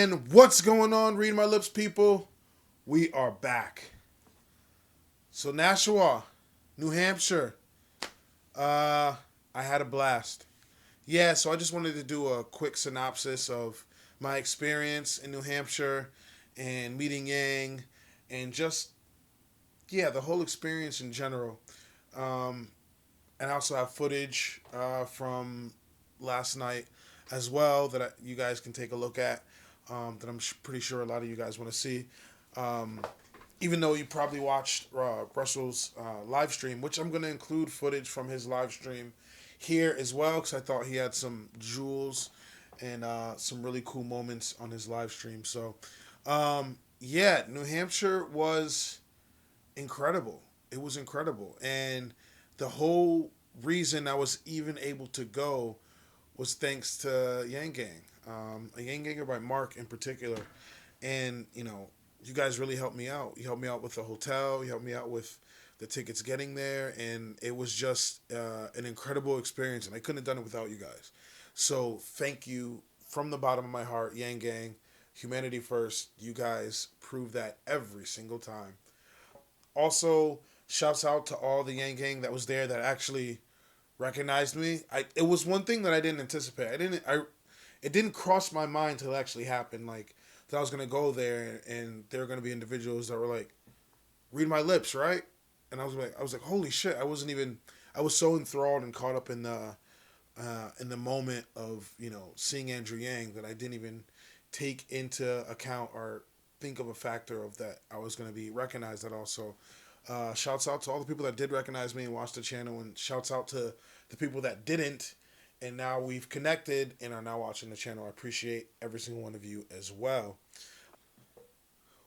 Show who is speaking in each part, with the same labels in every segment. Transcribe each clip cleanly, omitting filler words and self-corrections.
Speaker 1: And what's going on, Read My Lips people? We are back. So Nashua, New Hampshire. I had a blast. Yeah, so I just wanted to do a quick synopsis of my experience in New Hampshire and meeting Yang and just, yeah, the whole experience in general. Um, and I also have footage from last night as well that you guys can take a look at that I'm pretty sure a lot of you guys want to see. Um, Even though you probably watched Russell's live stream, which I'm going to include footage from his live stream here as well, because I thought he had some jewels and some really cool moments on his live stream. So, yeah, New Hampshire was incredible. It was incredible. And the whole reason I was even able to go was thanks to Yang Gang, a Yang Ganger by Mark in particular. And, you guys really helped me out. You helped me out with the hotel. You helped me out with the tickets getting there. And it was just an incredible experience. And I couldn't have done it without you guys. So thank you from the bottom of my heart, Yang Gang. Humanity first. You guys prove that every single time. Also, shouts out to all the Yang Gang that was there that actually recognized me. It was one thing that I didn't anticipate. It didn't cross my mind till it actually happened. Like that I was gonna go there and there were gonna be individuals that were like, "Read my lips, right?" And I was like, "Holy shit!" I was so enthralled and caught up in the moment of seeing Andrew Yang that I didn't even take into account or think of a factor of that I was gonna be recognized at all. So, shouts out to all the people that did recognize me and watched the channel, and shouts out to the people that didn't. And now we've connected and are now watching the channel. I appreciate every single one of you as well.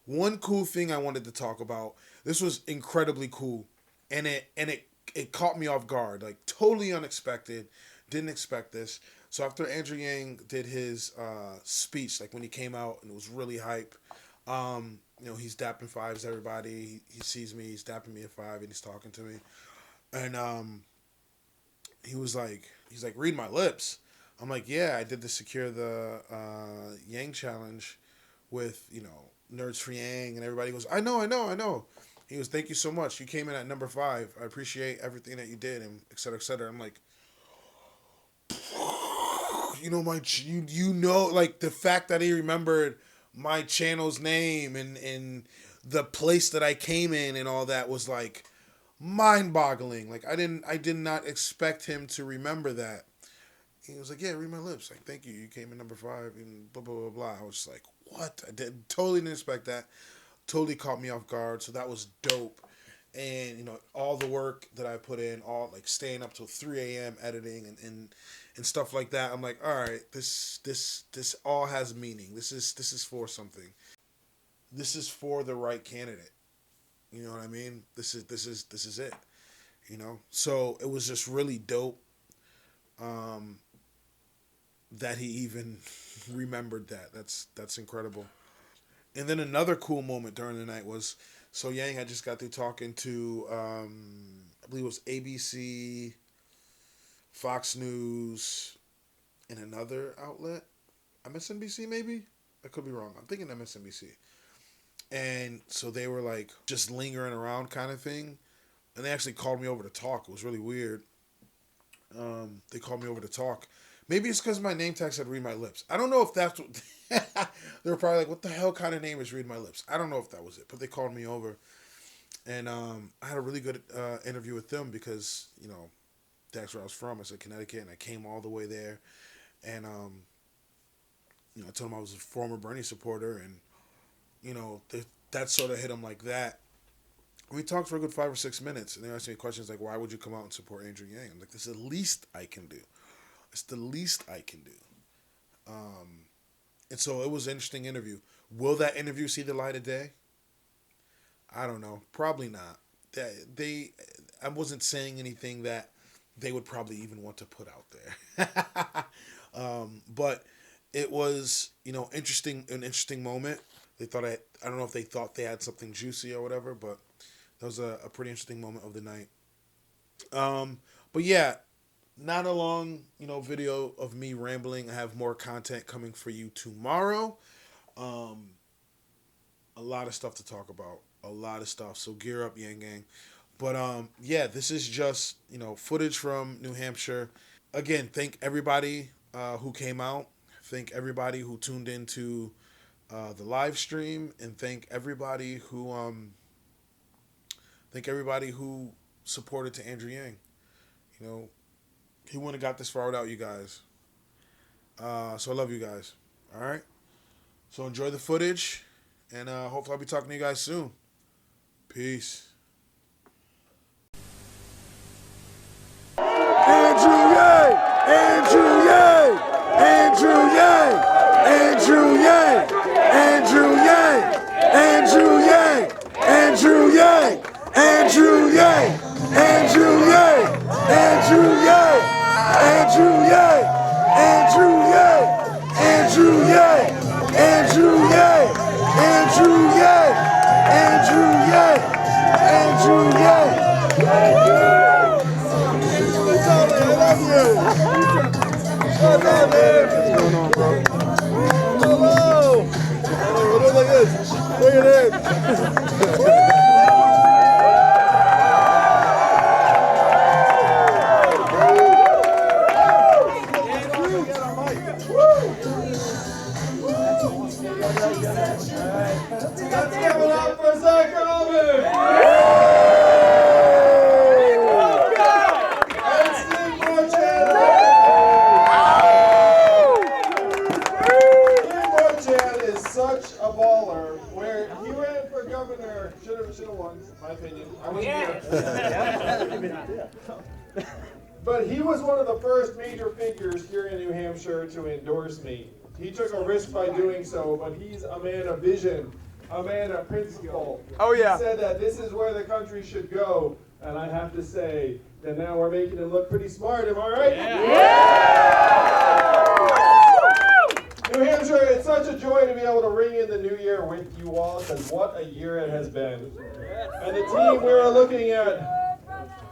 Speaker 1: One cool thing I wanted to talk about. This was incredibly cool, and it caught me off guard, like totally unexpected. Didn't expect this. So after Andrew Yang did his speech, like when he came out and it was really hype. He's dapping fives everybody. He sees me, he's dapping me a five, and he's talking to me, and he's like, "Read my lips." I'm like, "Yeah, I did the secure the Yang challenge with Nerds for Yang," and everybody goes, "I know." He goes, "Thank you so much. You came in at number 5. I appreciate everything that you did," and et cetera, et cetera. I'm like, like the fact that he remembered my channel's name and the place that I came in and all that was like mind-boggling. Like I did not expect him to remember that. He was like, "Yeah, read my lips." Like, "Thank you. You came in number 5 and blah blah blah blah." I was like, "What?" Totally didn't expect that. Totally caught me off guard. So that was dope. And all the work that I put in, all like staying up till 3 a.m. editing and stuff like that. I'm like, all right, this all has meaning. This is for something. This is for the right candidate. You know what I mean? This is it. So it was just really dope that he even remembered that. That's incredible. And then another cool moment during the night was, so Yang had just got through talking to I believe it was ABC, Fox News, and another outlet, MSNBC maybe. I could be wrong. I'm thinking MSNBC. And so they were like just lingering around kind of thing. And they actually called me over to talk. It was really weird. They called me over to talk. Maybe it's because my name tag said "Read My Lips." I don't know if that's what... They were probably like, "What the hell kind of name is Read My Lips?" I don't know if that was it. But they called me over. And I had a really good interview with them because, that's where I was from. I said Connecticut. And I came all the way there. And, I told them I was a former Bernie supporter. And, that sort of hit them like that. We talked for a good 5 or 6 minutes, and they asked me questions like, "Why would you come out and support Andrew Yang?" I'm like, "This is the least I can do. It's the least I can do." And so it was an interesting interview. Will that interview see the light of day? I don't know. Probably not. I wasn't saying anything that they would probably even want to put out there. But it was, an interesting moment. They thought I don't know if they thought they had something juicy or whatever, but that was a pretty interesting moment of the night. But yeah, not a long, video of me rambling. I have more content coming for you tomorrow. A lot of stuff to talk about. A lot of stuff. So gear up, Yang Gang. But yeah, this is just, footage from New Hampshire. Again, thank everybody who came out. Thank everybody who tuned into the live stream, and thank everybody who supported to Andrew Yang. He wouldn't have got this far without you guys. So I love you guys. All right. So enjoy the footage, and hopefully I'll be talking to you guys soon. Peace.
Speaker 2: Andrew Yang! Andrew Yang! Andrew Yang! Andrew Yang! Andrew Yang! Andrew Yang! Andrew Yang! Andrew Yang! Andrew Yang! Andrew Yang! Andrew Yang! Andrew Yang! Andrew Yang! Andrew Yang! Andrew Yang! Andrew Yang! Andrew Yang! What's going on, bro? Hello! We're doing like this. Bring it in. Let's give it up for Zach Robin! Should have won, my opinion. I wasn't here. But he was one of the first major figures here in New Hampshire to endorse me. He took a risk by doing so, but he's a man of vision, a man of principle. Oh yeah. He said that this is where the country should go, and I have to say that now we're making him look pretty smart. Am I right? Yeah. New Hampshire, it's such a joy to be able to ring in the new year with you all, because what a year it has been. And the team we were looking at,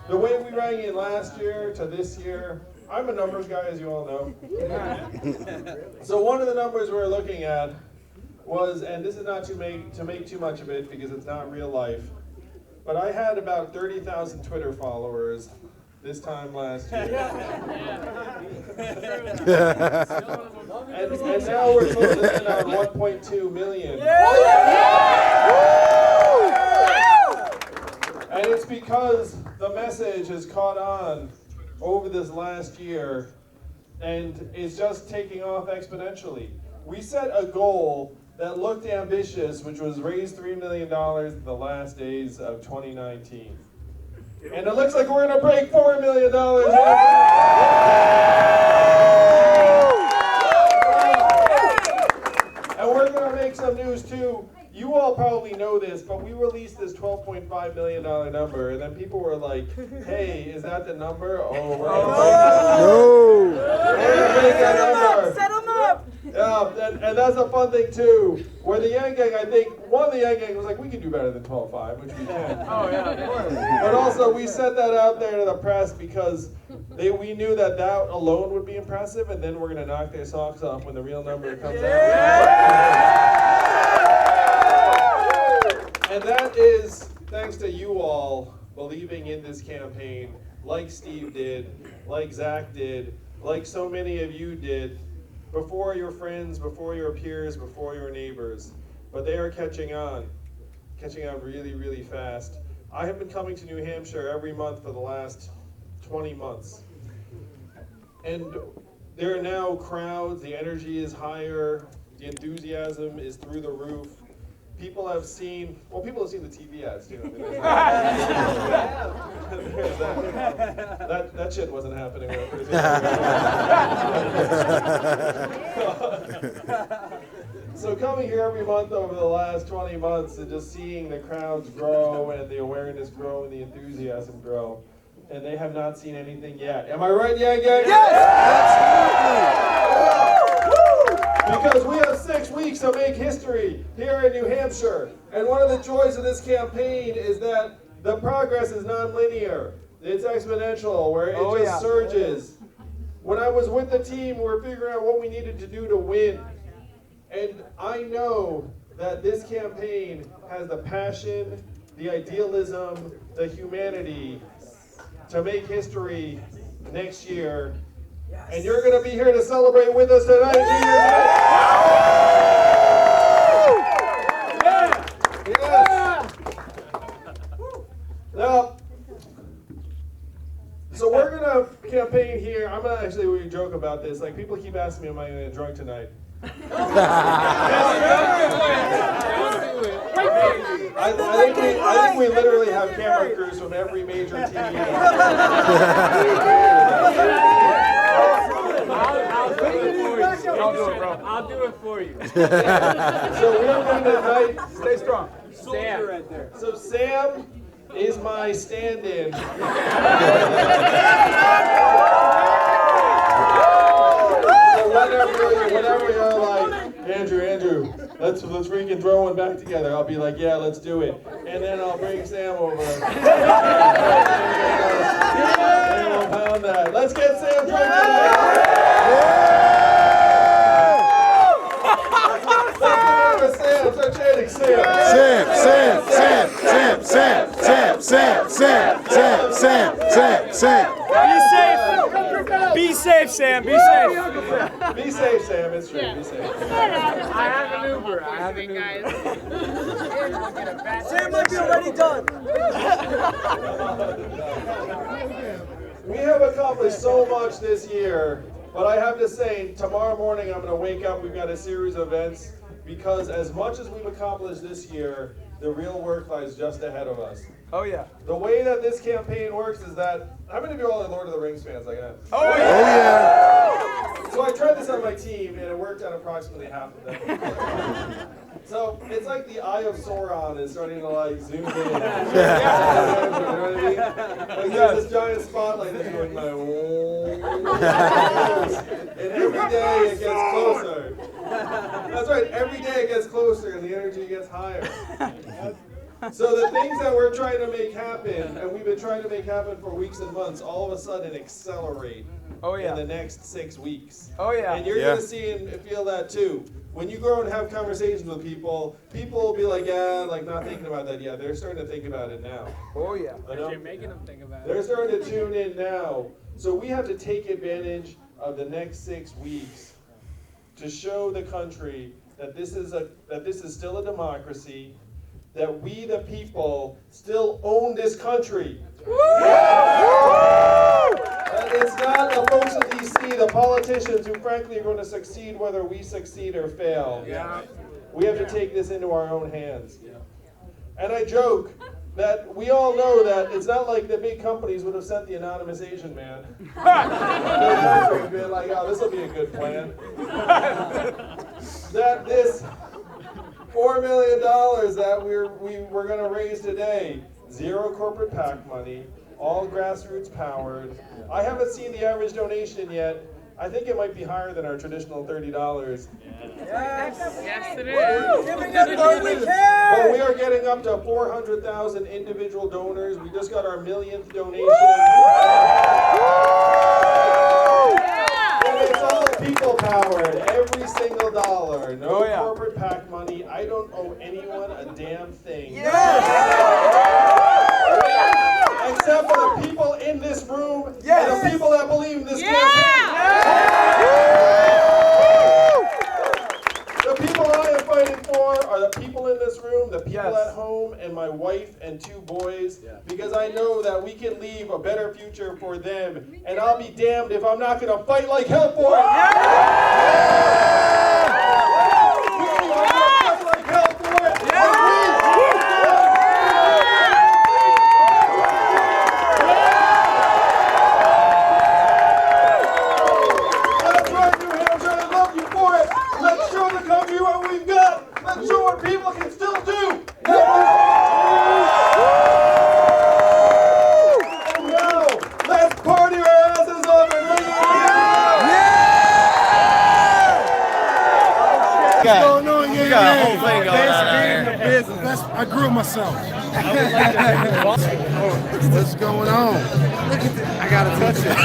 Speaker 2: the way we rang in last year to this year, I'm a numbers guy, as you all know. So one of the numbers we were looking at was, and this is not to make too much of it because it's not real life, but I had about 30,000 Twitter followers this time last year. and now we're closing in on 1.2 million. And it's because the message has caught on over this last year and is just taking off exponentially. We set a goal that looked ambitious, which was raise $3 million in the last days of 2019. And it looks like we're going to break $4 million. And we're going to make some news too. You all probably know this, but we released this $12.5 million number, and then people were like, hey, is that the number? Oh, we're going to break that number. Set them up! Yeah, and that's a fun thing too, where the Yang Gang, I think, one of the Yang Gang was like, we can do better than 12.5, which we can. Oh yeah, of course. But also, we set that out there to the press because we knew that alone would be impressive, and then we're going to knock their socks off when the real number comes out. And that is thanks to you all believing in this campaign, like Steve did, like Zach did, like so many of you did, before your friends, before your peers, before your neighbors. But they are catching on really, really fast. I have been coming to New Hampshire every month for the last 20 months. And there are now crowds, the energy is higher, the enthusiasm is through the roof. People have seen the TV ads, you know. That shit wasn't happening. So coming here every month over the last 20 months and just seeing the crowds grow and the awareness grow and the enthusiasm grow, and they have not seen anything yet. Am I right, Yang Gang? Yes! Because we have 6 weeks to make history here in New Hampshire. And one of the joys of this campaign is that the progress is non-linear. It's exponential, where it just surges. When I was with the team, we were figuring out what we needed to do to win. And I know that this campaign has the passion, the idealism, the humanity to make history next year. Yes. And you're going to be here to celebrate with us tonight. Yes. Now, so we're going to campaign here. I'm going to actually really joke about this. Like, people keep asking me, am I going to get drunk tonight? I think we literally have camera crews from every major TV.
Speaker 3: I'll do it for you.
Speaker 2: So we're going to tonight.
Speaker 3: Stay strong.
Speaker 2: Sam. Right there. So Sam is my stand-in. Whenever you're like, Andrew, let's freaking throw one back together. I'll be like, yeah, let's do it. And then I'll bring Sam over. And we'll pound that. Let's get Sam drunk tonight. Sam, start chanting Sam.
Speaker 3: Sam. Be safe, Sam. Be safe.
Speaker 2: Be safe, Sam. It's true. Be safe.
Speaker 3: I have an Uber.
Speaker 4: Sam might be already done.
Speaker 2: We have accomplished so much this year, but I have to say, tomorrow morning I'm going to wake up. We've got a series of events because as much as we've accomplished this year, the real work lies just ahead of us.
Speaker 3: Oh, yeah.
Speaker 2: The way that this campaign works is that, how many of you all are Lord of the Rings fans like that?
Speaker 3: Oh, yeah.
Speaker 2: So I tried this on my team, and it worked on approximately half of them. So it's like the Eye of Sauron is starting to like zoom in. You know what I mean? Like there's this giant spotlight that's going like, and every day it gets closer. That's right, every day it gets closer and the energy gets higher. So the things that we're trying to make happen, and we've been trying to make happen for weeks and months, all of a sudden accelerate in the next 6 weeks.
Speaker 3: Oh, yeah.
Speaker 2: And you're going to see and feel that too. When you go and have conversations with people, people will be like, yeah, like not thinking about that yet. They're starting to think about it now.
Speaker 3: Oh, yeah.
Speaker 4: You're making them think about it.
Speaker 2: They're starting to tune in now. So we have to take advantage of the next 6 weeks to show the country that this is still a democracy, that we the people still own this country. It's not the folks in D.C., the politicians who frankly are going to succeed whether we succeed or fail.
Speaker 3: Yeah.
Speaker 2: We have to take this into our own hands. And I joke that we all know that it's not like the big companies would have sent the anonymous Asian man. They've been like, oh, this will be a good plan. That this $4 million that we're going to raise today, zero corporate PAC money, all grassroots powered. I haven't seen the average donation yet. I think it might be higher than our traditional $30.
Speaker 4: Yes, it is.
Speaker 2: Giving us what we can. But we are getting up to 400,000 individual donors. We just got our 1,000th donation. And it's all people powered. Every single dollar. No corporate PAC money. I don't owe anyone a damn thing. Except for the people in this room and the people that believe in this campaign. The people I am fighting for are the people in this room, the people at home, and my wife and 2 boys, because I know that we can leave a better future for them, and I'll be damned if I'm not going to fight like hell for it.
Speaker 5: I grew myself. What's going on? I gotta touch it.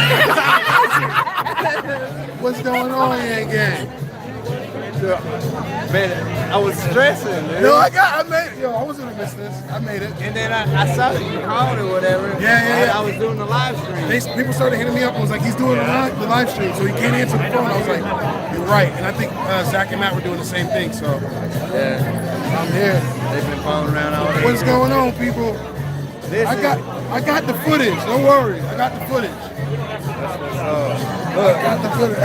Speaker 5: What's going on, Yang Gang? Man, I was stressing. Dude.
Speaker 1: No, I made it. Yo, I was gonna miss this. I made it.
Speaker 5: And then I saw that you called or whatever.
Speaker 1: Yeah.
Speaker 5: I was doing the live stream.
Speaker 1: People started hitting me up and was like, he's doing the live stream, so he can't answer the phone. I was like, you're right. And I think Zach and Matt were doing the same thing, so.
Speaker 5: Yeah.
Speaker 1: I'm here.
Speaker 5: They've been phoning around all day.
Speaker 1: What's going on, people? I got the footage. Don't worry. I got the footage. Look, I got the footage.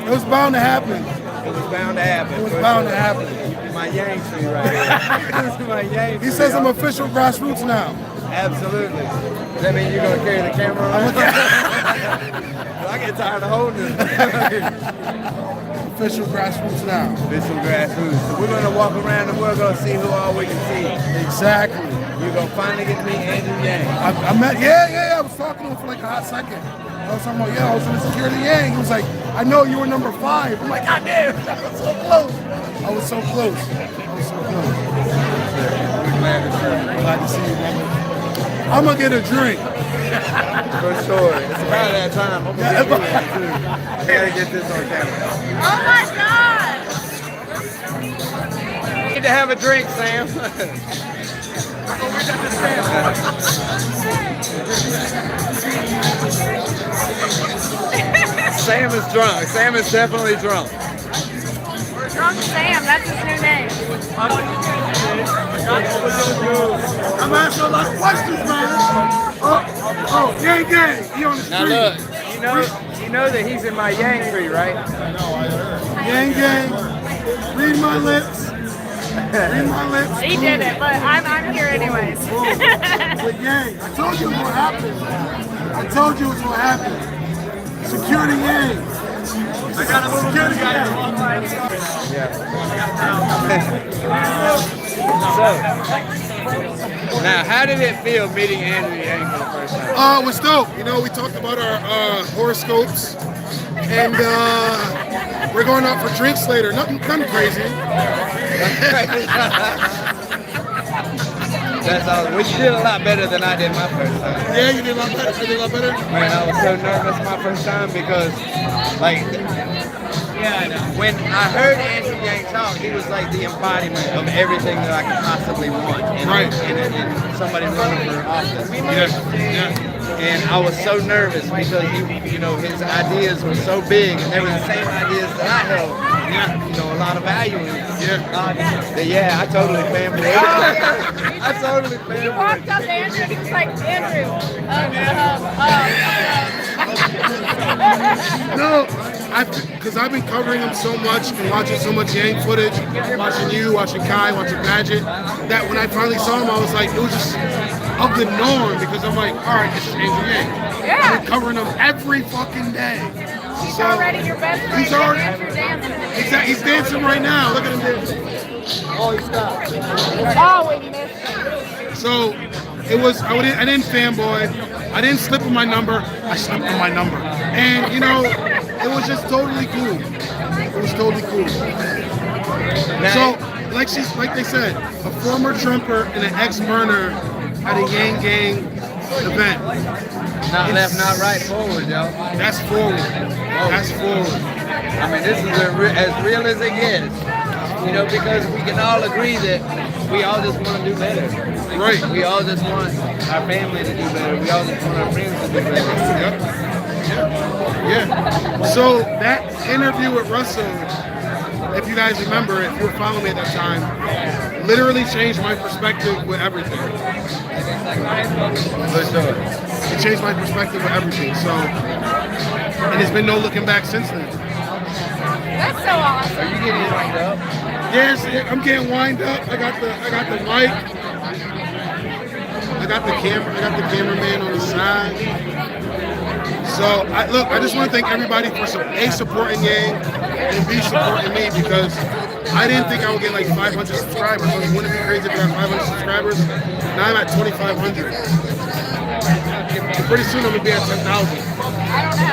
Speaker 1: It was bound to happen.
Speaker 5: It was bound to happen.
Speaker 1: It was bound to happen.
Speaker 5: My Yang tree right here. This is my Yang tree.
Speaker 1: He says I'm official grassroots now.
Speaker 5: Absolutely. Does that mean you're going to carry the camera around? I get tired of holding it.
Speaker 1: Official grassroots now.
Speaker 5: Official grassroots. So we're going to walk around and we're going to see who all we can see.
Speaker 1: Exactly.
Speaker 5: You're going to finally get to meet Andrew Yang.
Speaker 1: I met, yeah. I was talking to him for like a hot second. I was talking about, I was in the security Yang. He was like, I know you were number 5. I'm like, God damn, I was so close. I was so close.
Speaker 5: We're glad to see you.
Speaker 1: Glad to see you, brother. I'm going to get a drink.
Speaker 5: For sure. It's about that time. I'm going to get you one, too. I got to get this on camera.
Speaker 6: Oh my God!
Speaker 5: Need to have a drink, Sam. Sam is drunk. Sam is definitely drunk.
Speaker 6: Drunk Sam, that's his new name.
Speaker 1: I'm asking a lot of questions, man. Gang. He on the street.
Speaker 5: Now look, you know that he's in my Yang tree, right?
Speaker 1: Gang. Read my lips. Read my lips.
Speaker 6: He did it, but I'm here anyways.
Speaker 1: But Yang, I told you it was gonna happen. Security Yang. I got a security Yang.
Speaker 5: So, now how did it feel meeting Andrew Yang for the first time?
Speaker 1: It was dope. We talked about our horoscopes, and we're going out for drinks later. Nothing crazy.
Speaker 5: That's all. Well, you did a lot better than I did my first time.
Speaker 1: Yeah, you did a lot better.
Speaker 5: Man, I was so nervous my first time because, like, when I heard Andrew Yang talk, he was like the embodiment of everything that I could possibly want in somebody running for office.
Speaker 1: Yeah.
Speaker 5: And I was so nervous because his ideas were so big, and they were the same ideas that I held. A lot of value in it. I totally fanboyed. I totally fanboyed.
Speaker 6: He walked up to Andrew and he was like, Andrew,
Speaker 1: No, because I've been covering him so much and watching so much Yang footage, watching you, watching Kai, watching Magic, that when I finally saw him, I was like, it was just of the norm, because I'm like, all right, this is Andrew Yang.
Speaker 6: Yeah.
Speaker 1: I've been covering him every fucking day.
Speaker 6: He's already your best friend.
Speaker 1: He's already
Speaker 6: Andrew dancing.
Speaker 1: exactly. He's dancing right now. Look at him dancing.
Speaker 6: Oh, we missed it.
Speaker 1: So it was. I didn't fanboy. I didn't slip on my number. I slipped on my number, and it was just totally cool. It was totally cool. So like they said, a former Trumper and an ex-burner at a Yang Gang event.
Speaker 5: Not left, not right, forward, yo.
Speaker 1: That's forward. That's forward.
Speaker 5: I mean, this is as real as it gets. Because we can all agree that we all just want to do better.
Speaker 1: Right.
Speaker 5: We all just want our family to do better. We all just want our friends to do better.
Speaker 1: Yeah. So that interview with Russell, if you guys remember, if you were following me at that time, literally changed my perspective with everything.
Speaker 5: For sure.
Speaker 1: It changed my perspective with everything. So, and there's been no looking back since then.
Speaker 6: That's so awesome.
Speaker 5: Are you getting lined up?
Speaker 1: Yes, I'm getting wind up. I got the mic. I got the cameraman on the side. So I just want to thank everybody for supporting Yang and B supporting me, because I didn't think I would get like 500 subscribers. Wouldn't it be crazy if I got 500 subscribers? Now I'm at 2,500. So pretty soon I'm gonna be at 10,000.
Speaker 6: I don't know.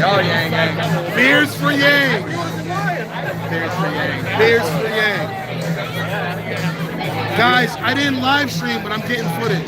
Speaker 5: Oh, Yang.
Speaker 1: Beers for Yang.
Speaker 5: Cheers for Yang.
Speaker 1: Beers for Yang. Guys, I didn't live stream, but I'm getting footage.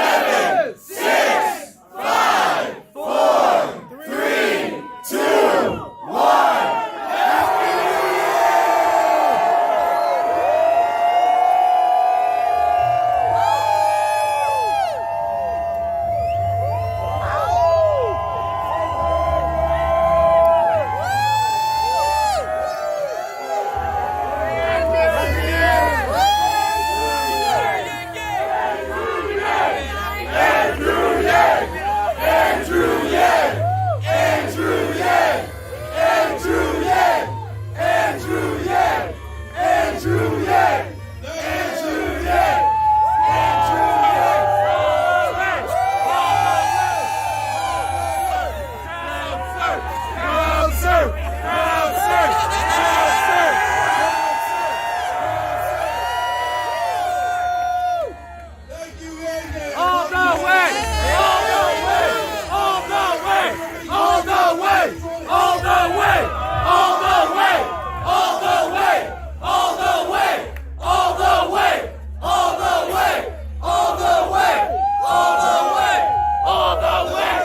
Speaker 3: Andrew Yang! Andrew Yang! Andrew Yang! Crowd surf! Crowd surf! Crowd surf!
Speaker 1: Thank you, Yang.
Speaker 3: All the way! All the way! All the way! All the way! All the way! All the way! All the way! All the way! All the way! All the way! All the way! All the way! All the way!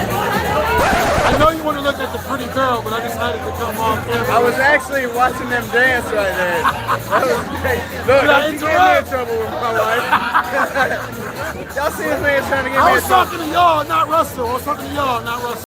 Speaker 3: I know you want to look at the pretty girl, but I decided to come off camera.
Speaker 5: I was actually watching them dance right there. That was great. Look,
Speaker 3: Did I
Speaker 5: don't you get me in
Speaker 3: interrupt?
Speaker 5: trouble with my wife. Y'all see this man trying to get me
Speaker 3: I
Speaker 5: in
Speaker 3: was
Speaker 5: trouble.
Speaker 3: talking to y'all, not Russell. I was talking to y'all, not Russell.